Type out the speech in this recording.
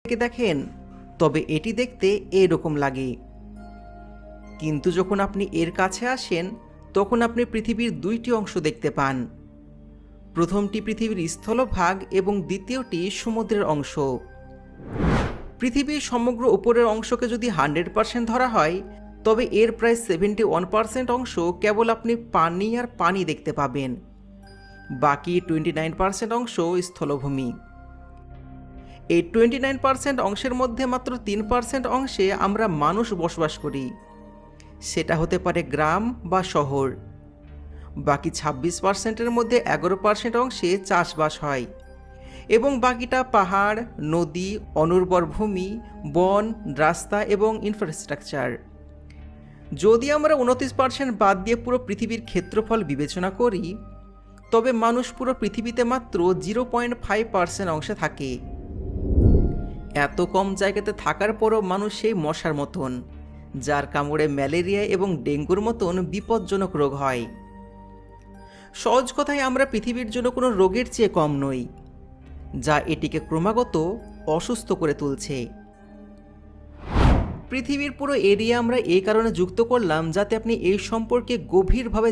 থেকে দেখেন তবে এটি দেখতে এরকম লাগে, কিন্তু যখন আপনি এর কাছে আসেন তখন আপনি পৃথিবীর দুইটি অংশ দেখতে পান। প্রথমটি পৃথিবীর স্থলভাগ এবং দ্বিতীয়টি সমুদ্রের অংশ। পৃথিবীর সমগ্র উপরের অংশকে যদি 100% ধরা হয় তবে এর প্রায় 71% অংশ কেবল আপনি পানি আর পানি দেখতে পাবেন। বাকি 29% অংশ স্থলভূমি। এই 29% অংশের মধ্যে মাত্র 3% অংশে আমরা মানুষ বসবাস করি, সেটা হতে পারে গ্রাম বা শহর। বাকি 26%-এর মধ্যে 11% অংশে চাষবাস হয় এবং বাকিটা পাহাড়, নদী, অনুর্বর ভূমি, বন, রাস্তা এবং ইনফ্রাস্ট্রাকচার। যদি আমরা 29% বাদ দিয়ে পুরো পৃথিবীর ক্ষেত্রফল বিবেচনা করি তবে মানুষ পুরো পৃথিবীতে মাত্র 0.5% অংশে থাকে। এত কম জায়গাতে থাকার পরও মানুষ সেই মশার মতন, যার কামড়ে ম্যালেরিয়া এবং ডেঙ্গুর মতন বিপজ্জনক রোগ হয়। সহজ কথায় আমরা পৃথিবীর জন্য কোনো রোগের চেয়ে কম নই, যা এটিকে ক্রমাগত অসুস্থ করে তুলছে। পৃথিবীর পুরো এরিয়া আমরা এই কারণে যুক্ত করলাম যাতে আপনি এই সম্পর্কে গভীরভাবে